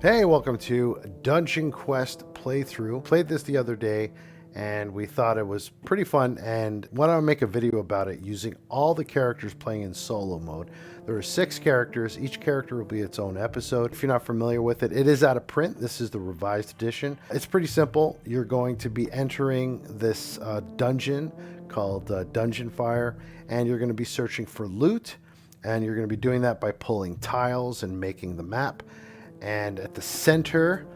Hey, welcome to Dungeon Quest playthrough. Played this the other day and we thought it was pretty fun and wanted to make a video about it using all the characters playing in solo mode. There are 6 characters. Each character will be its own episode. If you're not familiar with it, it is out of print. This is the revised edition. It's pretty simple. You're going to be entering this dungeon called Dungeon Fire, and you're going to be searching for loot, and you're going to be doing that by pulling tiles and making the map. And at the center,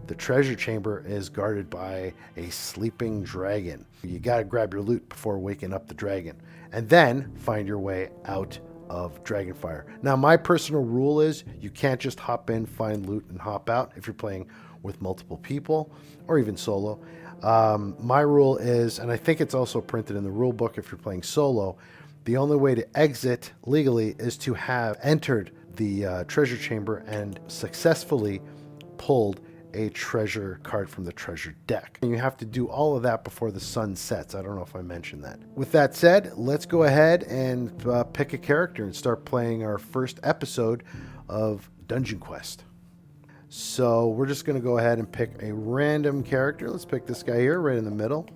the treasure chamber is guarded by a sleeping dragon. You got to grab your loot before waking up the dragon, and then find your way out of Dragonfire. Now, my personal rule is you can't just hop in, find loot, and hop out if you're playing with multiple people or even solo. My rule is, and I think it's also printed in the rule book if you're playing solo, the only way to exit legally is to have entered the treasure chamber and successfully pulled a treasure card from the treasure deck. And you have to do all of that before the sun sets. I don't know if I mentioned that. With that said, let's go ahead and pick a character and start playing our first episode of Dungeon Quest. So we're just going to go ahead and pick a random character. Let's pick this guy here right in the middle.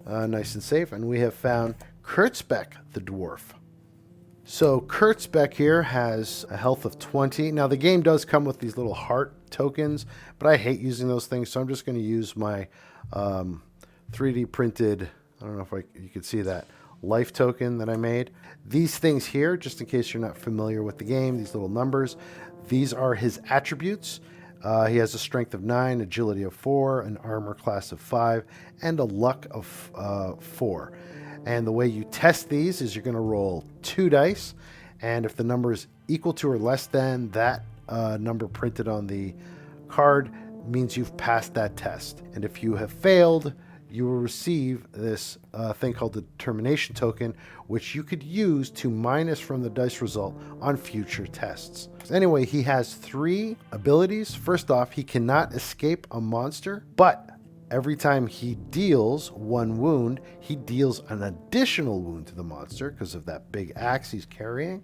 Nice and safe. And we have found Kurtzbeck the dwarf. So Kurtzbeck here has a health of 20. Now the game does come with these little heart tokens, but I hate using those things, so I'm just going to use my 3D printed, I don't know if you could see that, life token that I made. These things here, just in case you're not familiar with the game, these little numbers, these are his attributes. He has a strength of 9, agility of 4, an armor class of 5, and a luck of 4. And the way you test these is you're going to roll 2 dice, and if the number is equal to or less than that number printed on the card, means you've passed that test. And if you have failed, you will receive this thing called the determination token, which you could use to minus from the dice result on future tests. Anyway, he has 3 abilities. First off, he cannot escape a monster, but every time he deals 1 wound, he deals an additional wound to the monster because of that big axe he's carrying.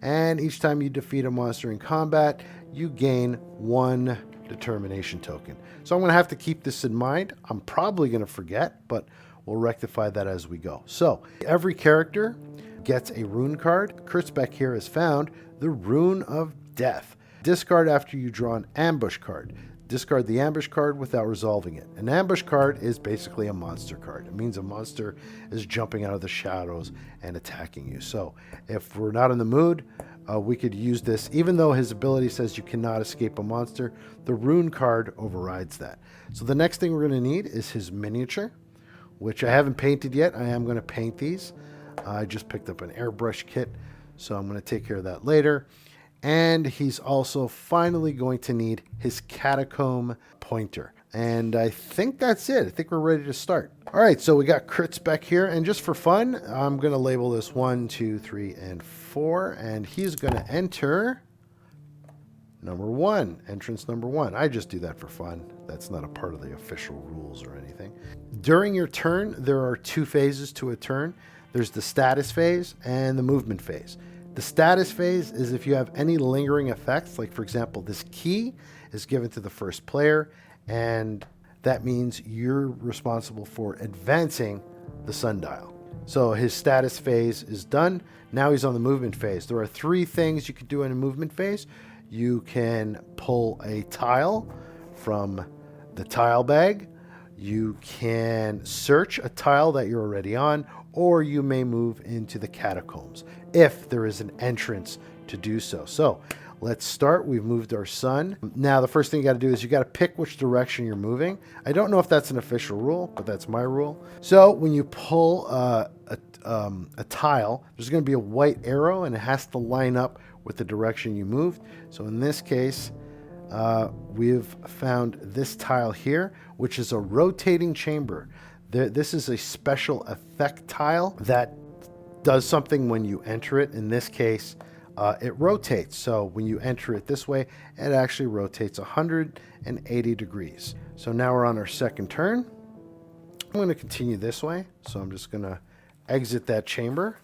And each time you defeat a monster in combat, you gain 1 determination token. So I'm going to have to keep this in mind. I'm probably going to forget, but we'll rectify that as we go. So every character gets a rune card. Kurtzbeck here has found the Rune of Death. Discard after you draw an ambush card. Discard the ambush card without resolving it. An ambush card is basically a monster card. It means a monster is jumping out of the shadows and attacking you. So if we're not in the mood, we could use this. Even though his ability says you cannot escape a monster, the rune card overrides that. So the next thing we're going to need is his miniature, which I haven't painted yet. I am going to paint these. I just picked up an airbrush kit, so I'm going to take care of that later. And he's also finally going to need his catacomb pointer. And I think that's it. I think we're ready to start. All right, so we got Kurtzbeck here. And just for fun, I'm going to label this 1, 2, 3, and 4. And he's going to enter number 1, entrance number 1. I just do that for fun. That's not a part of the official rules or anything. During your turn, there are 2 phases to a turn. There's the status phase and the movement phase. The status phase is if you have any lingering effects, like for example, this key is given to the first player, and that means you're responsible for advancing the sundial. So his status phase is done. Now he's on the movement phase. There are 3 things you can do in a movement phase. You can pull a tile from the tile bag. You can search a tile that you're already on, or you may move into the catacombs if there is an entrance to do so. So let's start. We've moved our sun. Now the first thing you got to do is you got to pick which direction you're moving. I don't know if that's an official rule, but that's my rule. So when you pull a tile, there's going to be a white arrow and it has to line up with the direction you moved. So in this case, we've found this tile here, which is a rotating chamber. This is a special effect tile that does something when you enter it. In this case, it rotates. So when you enter it this way, it actually rotates 180 degrees. So now we're on our second turn. I'm going to continue this way. So I'm just going to exit that chamber.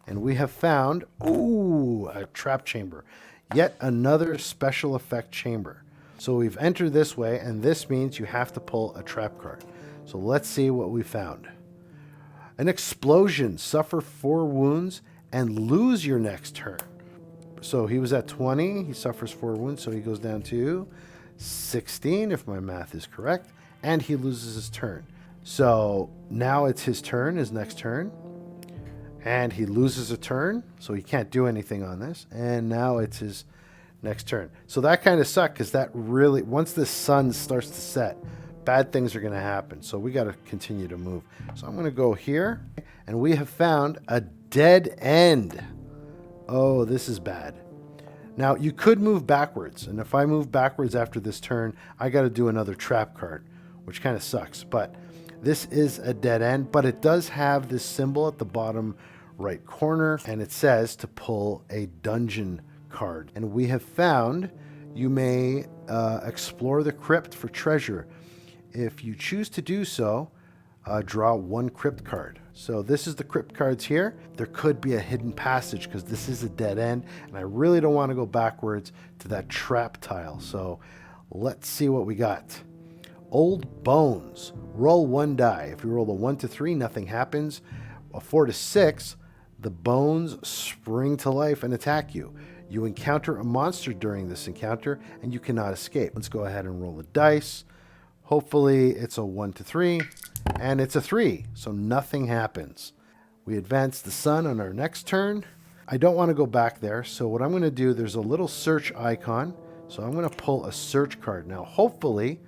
And we have found, a trap chamber. Yet another special effect chamber. So we've entered this way, and this means you have to pull a trap card. So let's see what we found. An explosion. Suffer 4 wounds and lose your next turn. So he was at 20. He suffers 4 wounds, so he goes down to 16, if my math is correct. And he loses his turn. So now it's his turn, his next turn. And he loses a turn, so he can't do anything on this. And now it's his next turn. So that kind of sucked, because that really, once the sun starts to set, bad things are going to happen. So we got to continue to move. So I'm going to go here, and we have found a dead end. Oh, this is bad. Now, you could move backwards, and if I move backwards after this turn, I got to do another trap card, which kind of sucks. But this is a dead end, but it does have this symbol at the bottom right corner, and it says to pull a dungeon card. And we have found you may explore the crypt for treasure. If you choose to do so, draw 1 crypt card. So this is the crypt cards here. There could be a hidden passage because this is a dead end, and I really don't want to go backwards to that trap tile. So let's see what we got. Old bones. Roll 1 die. If you roll a 1 to 3, nothing happens. A 4 to 6, the bones spring to life and attack you. You encounter a monster during this encounter, and you cannot escape. Let's go ahead and roll the dice. Hopefully it's a 1 to 3, and it's a 3, so nothing happens. We advance the sun on our next turn. I don't want to go back there, so what I'm going to do, there's a little search icon, so I'm going to pull a search card. Now, hopefully,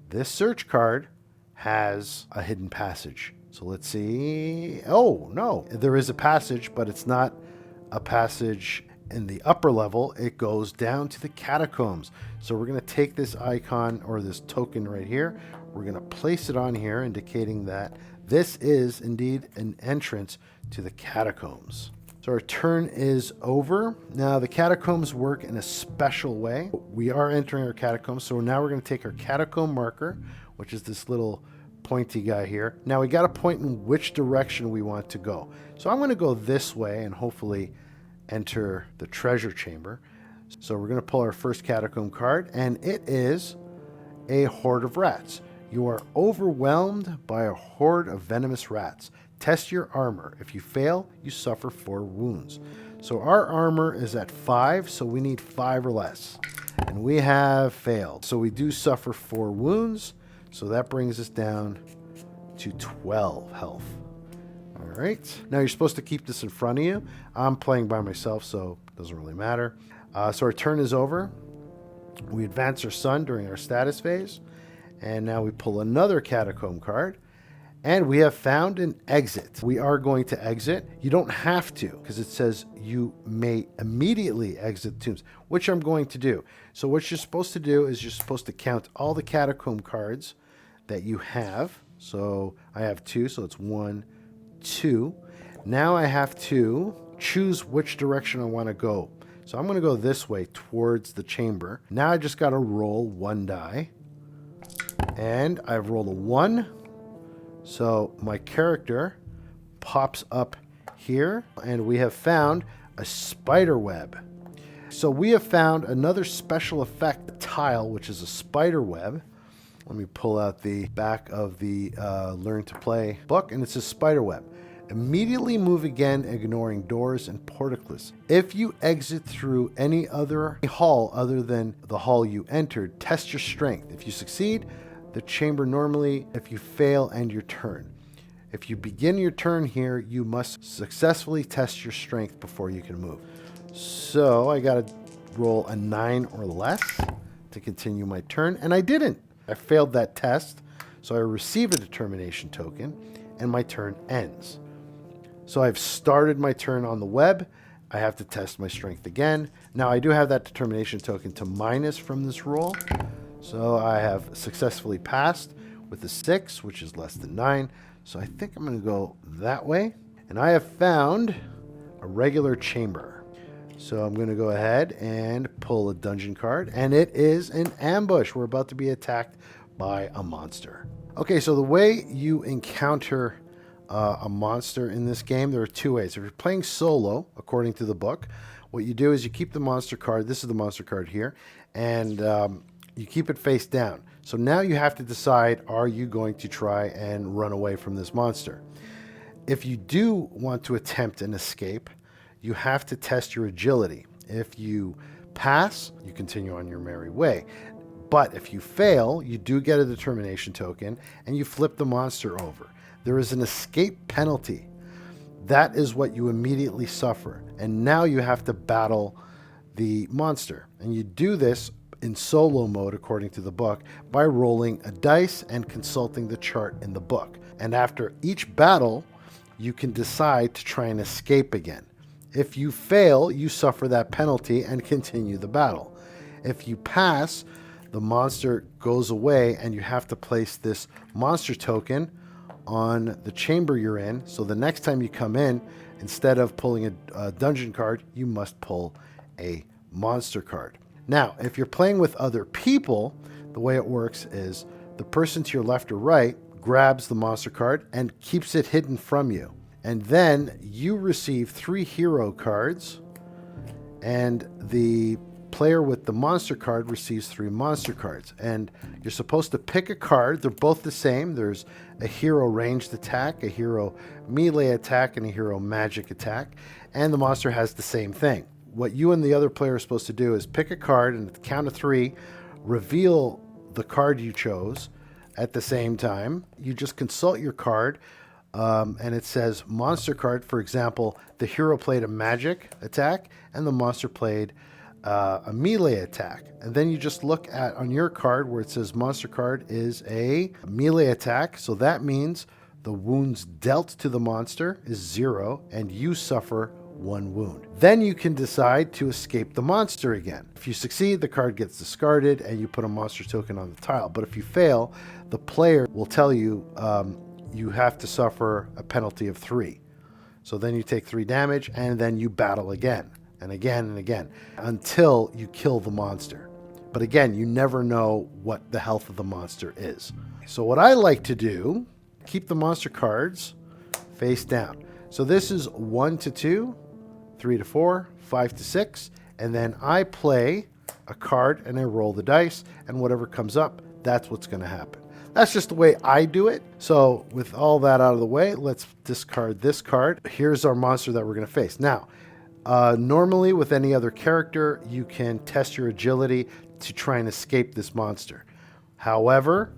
this search card has a hidden passage. So let's see. Oh, no, there is a passage, but it's not a passage in the upper level. It goes down to the catacombs. So we're going to take this icon, or this token right here. We're going to place it on here, indicating that this is indeed an entrance to the catacombs. So our turn is over. Now the catacombs work in a special way. We are entering our catacombs. So now we're going to take our catacomb marker, which is this little pointy guy here. Now we got to point in which direction we want to go. So I'm going to go this way and hopefully enter the treasure chamber. So we're going to pull our first catacomb card, and it is a horde of rats. You are overwhelmed by a horde of venomous rats. Test your armor. If you fail, you suffer 4 wounds. So our armor is at 5, so we need 5 or less. And we have failed. So we do suffer 4 wounds. So that brings us down to 12 health. All right. Now you're supposed to keep this in front of you. I'm playing by myself, so it doesn't really matter. So our turn is over. We advance our sun during our status phase. And now we pull another catacomb card. And we have found an exit. We are going to exit. You don't have to, because it says you may immediately exit the tombs, which I'm going to do. So what you're supposed to do is you're supposed to count all the catacomb cards that you have. So I have 2, so it's 1, 2. Now I have to choose which direction I want to go. So I'm going to go this way towards the chamber. Now I just got to roll 1 die. And I've rolled a 1. So my character pops up here, and we have found a spider web. So we have found another special effect tile, which is a spider web. Let me pull out the back of the Learn to Play book, and it's a spider web. Immediately move again, ignoring doors and portcullis. If you exit through any other hall other than the hall you entered, test your strength. If you succeed, the chamber normally. If you fail, end your turn. If you begin your turn here, you must successfully test your strength before you can move. So I got to roll a 9 or less to continue my turn, and I didn't. I failed that test, so I receive a determination token, and my turn ends. So I've started my turn on the web. I have to test my strength again. Now I do have that determination token to minus from this roll. So I have successfully passed with a 6, which is less than 9. So I think I'm going to go that way. And I have found a regular chamber. So I'm going to go ahead and pull a dungeon card. And it is an ambush. We're about to be attacked by a monster. Okay, so the way you encounter a monster in this game, there are 2 ways. If you're playing solo, according to the book, what you do is you keep the monster card. This is the monster card here. And You keep it face down. So now you have to decide, are you going to try and run away from this monster? If you do want to attempt an escape, you have to test your agility. If you pass, you continue on your merry way. But if you fail, you do get a determination token and you flip the monster over. There is an escape penalty. That is what you immediately suffer. And now you have to battle the monster. And you do this in solo mode, according to the book, by rolling a dice and consulting the chart in the book. And after each battle, you can decide to try and escape again. If you fail, you suffer that penalty and continue the battle. If you pass, the monster goes away and you have to place this monster token on the chamber you're in. So the next time you come in, instead of pulling a dungeon card, you must pull a monster card. Now, if you're playing with other people, the way it works is the person to your left or right grabs the monster card and keeps it hidden from you. And then you receive 3 hero cards, and the player with the monster card receives 3 monster cards. And you're supposed to pick a card. They're both the same. There's a hero ranged attack, a hero melee attack, and a hero magic attack. And the monster has the same thing. What you and the other player are supposed to do is pick a card, and at the count of 3, reveal the card you chose. At the same time, you just consult your card, and it says monster card. For example, the hero played a magic attack, and the monster played a melee attack. And then you just look at on your card where it says monster card is a melee attack. So that means the wounds dealt to the monster is 0, and you suffer 1 wound. Then you can decide to escape the monster again. If you succeed, the card gets discarded and you put a monster token on the tile. But if you fail, the player will tell you you have to suffer a penalty of 3. So then you take 3 damage and then you battle again and again and again until you kill the monster. But again, you never know what the health of the monster is. So what I like to do, keep the monster cards face down. So this is 1 to 2, 3 to 4, 5 to 6, and then I play a card and I roll the dice, and whatever comes up, that's what's going to happen. That's just the way I do it. So with all that out of the way, let's discard this card. Here's our monster that we're going to face. Now, normally with any other character, you can test your agility to try and escape this monster. However,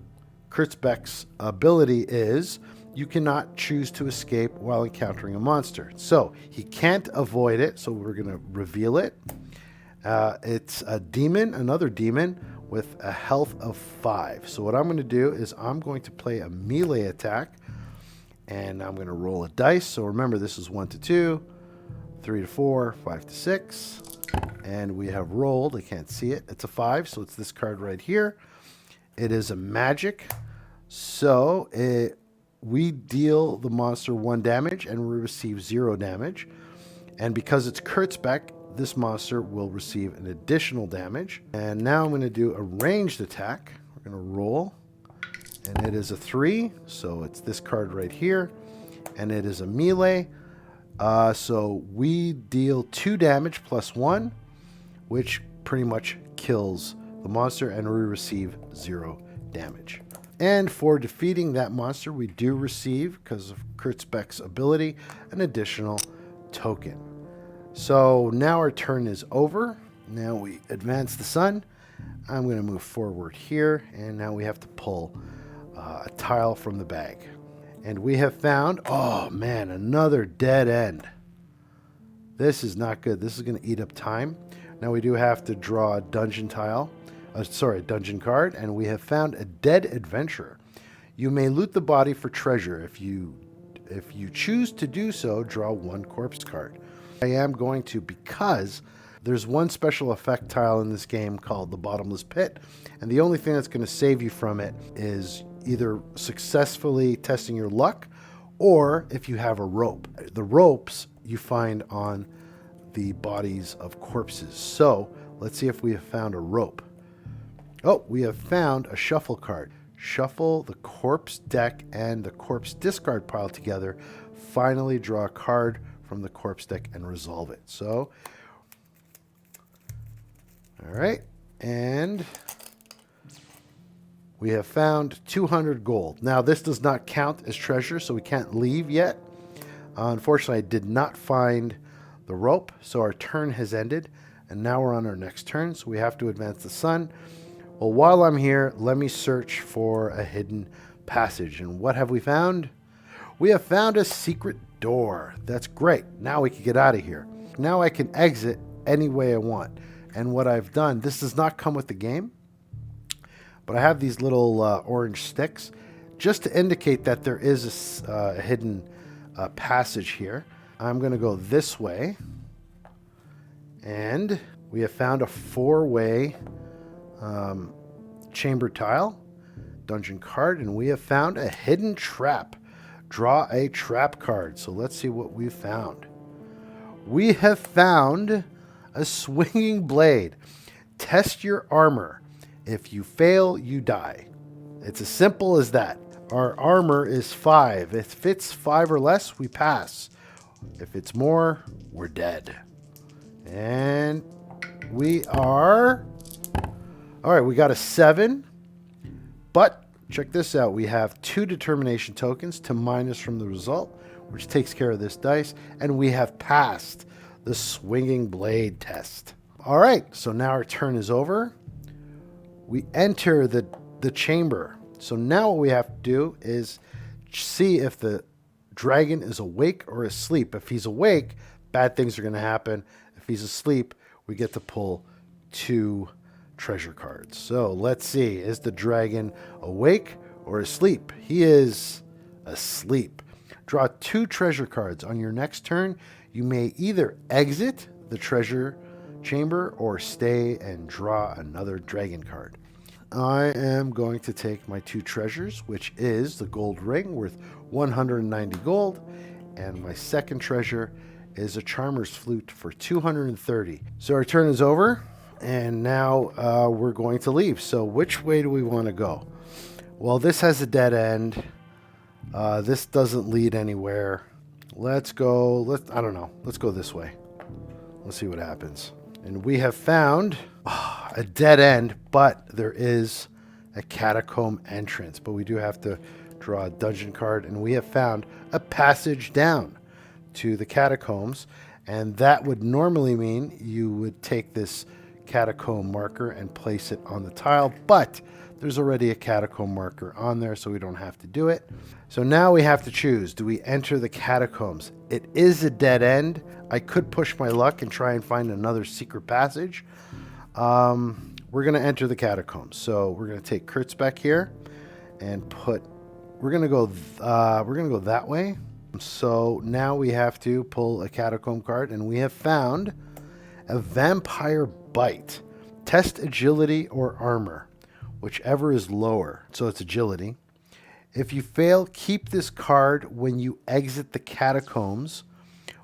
Kurtzbeck's ability is you cannot choose to escape while encountering a monster. So he can't avoid it, so we're going to reveal it. It's a demon, another demon, with a health of 5. So what I'm going to do is I'm going to play a melee attack, and I'm going to roll a dice. So remember, this is 1 to 2, 3 to 4, 5 to 6, and we have rolled. I can't see it. It's a 5, so it's this card right here. It is a magic, so we deal the monster 1 damage and we receive 0 damage. And because it's Kurtzbeck, this monster will receive an additional damage. And now I'm going to do a ranged attack. We're going to roll, and it is a 3, so it's this card right here, and it is a melee. So we deal 2 damage plus 1, which pretty much kills the monster, and we receive 0 damage. And for defeating that monster, we do receive, because of Kurtzbeck's ability, an additional token. So now our turn is over. Now we advance the sun. I'm going to move forward here, and now we have to pull a tile from the bag. And we have found, oh man, another dead end. This is not good. This is going to eat up time. Now we do have to draw a dungeon tile. Dungeon card, and we have found a dead adventurer. You may loot the body for treasure. If you choose to do so, draw 1 corpse card. I am going to, because there's one special effect tile in this game called the bottomless pit, and the only thing that's going to save you from it is either successfully testing your luck, or if you have a rope. The ropes you find on the bodies of corpses. So let's see if we have found a rope. Oh, we have found a shuffle card. Shuffle the corpse deck and the corpse discard pile together. Finally draw a card from the corpse deck and resolve it. So, all right. And We have found 200 gold. Now, this does not count as treasure, so we can't leave yet. Unfortunately, I did not find the rope, so our turn has ended, and now we're on our next turn, so we have to advance the sun. Well, while I'm here, let me search for a hidden passage. And what have we found? We have found a secret door. That's great. Now we can get out of here. Now I can exit any way I want. And what I've done, this does not come with the game, but I have these little orange sticks just to indicate that there is a hidden passage here. I'm going to go this way, and we have found a 4-way chamber tile, dungeon card, and we have found a hidden trap. Draw a trap card. So let's see what we found. We have found a swinging blade. Test your armor. If you fail, you die. It's as simple as that. Our armor is 5. If it's 5 or less, we pass. If it's more, we're dead. And we are... All right, we got a 7. But check this out. We have 2 determination tokens to minus from the result, which takes care of this dice. And we have passed the swinging blade test. All right, so now our turn is over. We enter the chamber. So now what we have to do is see if the dragon is awake or asleep. If he's awake, bad things are going to happen. If he's asleep, we get to pull 2 treasure cards. So let's see. Is the dragon awake or asleep? He is asleep. Draw 2 treasure cards. On your next turn, you may either exit the treasure chamber or stay and draw another dragon card. I am going to take my 2 treasures, which is the gold ring worth 190 gold, and my second treasure is a charmer's flute for 230. So our turn is over, and now we're going to leave. So which way do we want to go? Well, this has a dead end. This doesn't lead anywhere. Let's go, I don't know. Let's go this way. Let's see what happens. And we have found a dead end, but there is a catacomb entrance. But we do have to draw a dungeon card, and we have found a passage down to the catacombs. And that would normally mean you would take this catacomb marker and place it on the tile, but there's already a catacomb marker on there, so we don't have to do it. So now we have to choose. Do we enter the catacombs? It is a dead end. I could push my luck and try and find another secret passage. We're going to enter the catacombs. So we're going to take Kurt's back here and we're going to go that way. So now we have to pull a catacomb card, and we have found a vampire bite. Test agility or armor, whichever is lower. So it's agility. If you fail, keep this card when you exit the catacombs.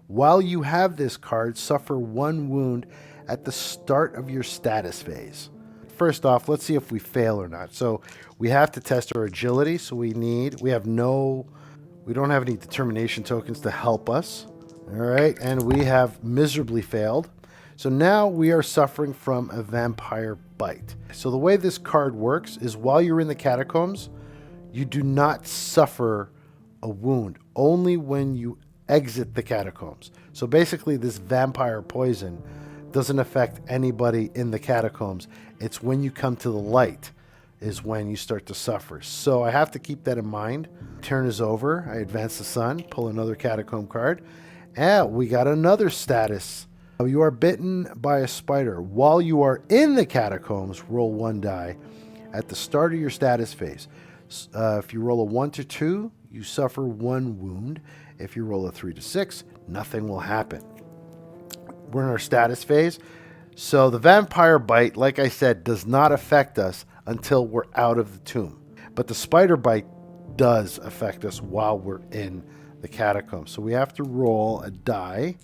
While you have this card, suffer 1 wound at the start of your status phase. First off, let's see if we fail or not. So we have to test our agility. So we don't have any determination tokens to help us. All right, and we have miserably failed. So now we are suffering from a vampire bite. So the way this card works is while you're in the catacombs, you do not suffer a wound, only when you exit the catacombs. So basically this vampire poison doesn't affect anybody in the catacombs. It's when you come to the light is when you start to suffer. So I have to keep that in mind. Turn is over. I advance the sun, pull another catacomb card, and we got another status. You are bitten by a spider. While you are in the catacombs, roll 1 die at the start of your status phase. If you roll a 1 to 2, you suffer 1 wound. If you roll a 3 to 6, nothing will happen. We're in our status phase. So the vampire bite, like I said, does not affect us until we're out of the tomb. But the spider bite does affect us while we're in the catacombs. So we have to roll a die.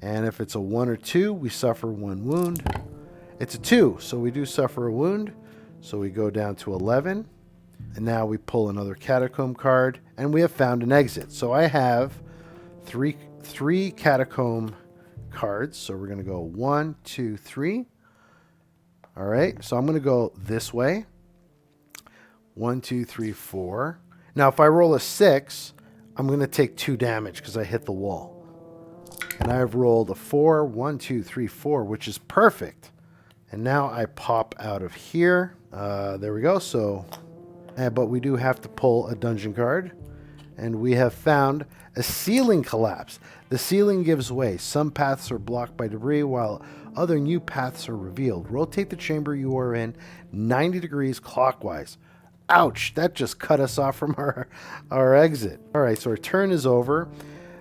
And if it's a 1 or 2, we suffer 1 wound. It's a 2, so we do suffer a wound. So we go down to 11. And now we pull another catacomb card, and we have found an exit. So I have three catacomb cards. So we're going to go 1, 2, 3. All right, so I'm going to go this way. 1, 2, 3, 4. Now, if I roll a 6, I'm going to take 2 damage because I hit the wall. And I've rolled a 4, 1, 2, 3, 4, which is perfect. And now I pop out of here. There we go. So, but we do have to pull a dungeon card. And we have found a ceiling collapse. The ceiling gives way. Some paths are blocked by debris while other new paths are revealed. Rotate the chamber you are in 90 degrees clockwise. Ouch, that just cut us off from our exit. All right, so our turn is over.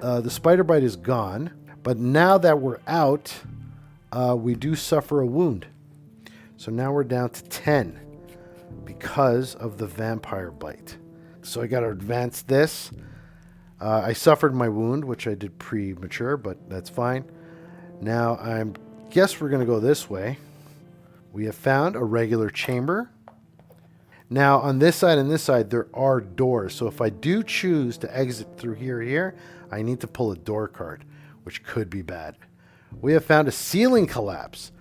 The spider bite is gone. But now that we're out, we do suffer a wound. So now we're down to 10 because of the vampire bite. So I got to advance this. I suffered my wound, which I did premature, but that's fine. Now I guess we're going to go this way. We have found a regular chamber. Now on this side and this side, there are doors. So if I do choose to exit through here, I need to pull a door card, which could be bad. We have found a ceiling collapse.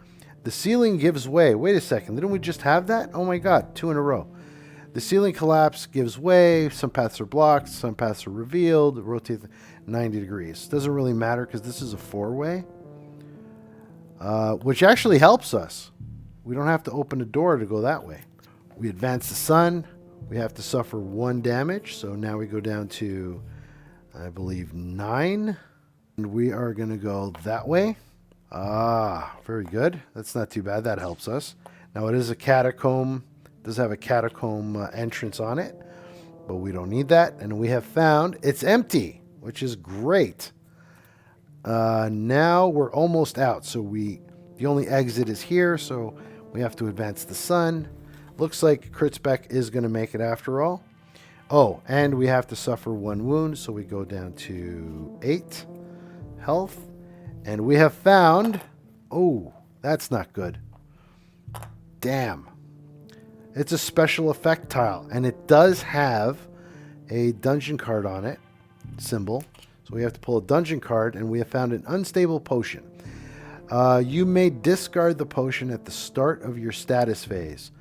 The ceiling gives way. Wait a second. Didn't we just have that? Oh my God, 2 in a row. The ceiling collapse gives way. Some paths are blocked. Some paths are revealed. Rotate 90 degrees. Doesn't really matter because this is a 4-way, which actually helps us. We don't have to open a door to go that way. We advance the sun. We have to suffer 1 damage. So now we go down to, I believe, 9. And we are going to go that way. Ah, very good. That's not too bad. That helps us. Now it is a catacomb. It does have a catacomb entrance on it, but we don't need that. And we have found it's empty, which is great. Now we're almost out. So the only exit is here. So we have to advance the sun. Looks like Kritzbeck is going to make it after all. Oh, and we have to suffer 1 wound. So we go down to 8 health. And we have found... Oh, that's not good. Damn. It's a special effect tile. And it does have a dungeon card on it. Symbol. So we have to pull a dungeon card. And we have found an unstable potion. You may discard the potion at the start of your status phase.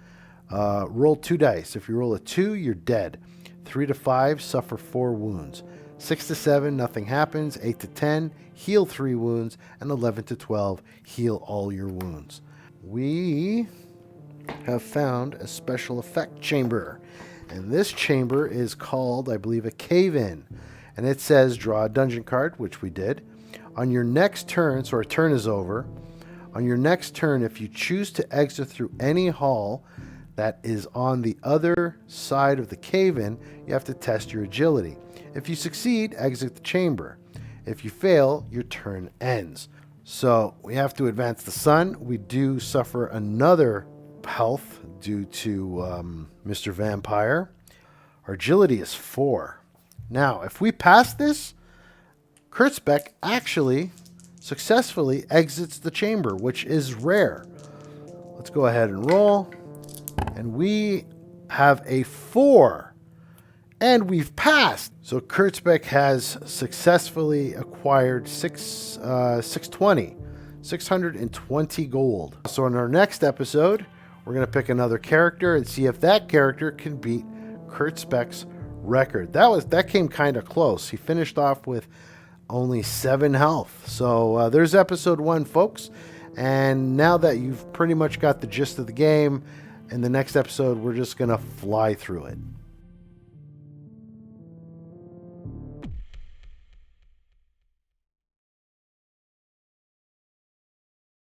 Roll 2 dice. If you roll a 2, you're dead. 3 to 5, suffer 4 wounds. 6 to 7, nothing happens. 8 to 10, heal 3 wounds. And 11 to 12, heal all your wounds. We have found a special effect chamber. And this chamber is called, I believe, a cave-in. And it says draw a dungeon card, which we did. On your next turn, so our turn is over. On your next turn, if you choose to exit through any hall that is on the other side of the cave-in, you have to test your agility. If you succeed, exit the chamber. If you fail, your turn ends. So we have to advance the sun. We do suffer another health due to Mr. Vampire. Our agility is 4. Now, if we pass this, Kritzbeck actually successfully exits the chamber, which is rare. Let's go ahead and roll. And we have a 4. And we've passed. So Kritzbeck has successfully acquired 620 gold. So in our next episode, we're going to pick another character and see if that character can beat Kritzbeck's record. That came kind of close. He finished off with only 7 health. So there's episode 1, folks. And now that you've pretty much got the gist of the game, in the next episode, we're just going to fly through it.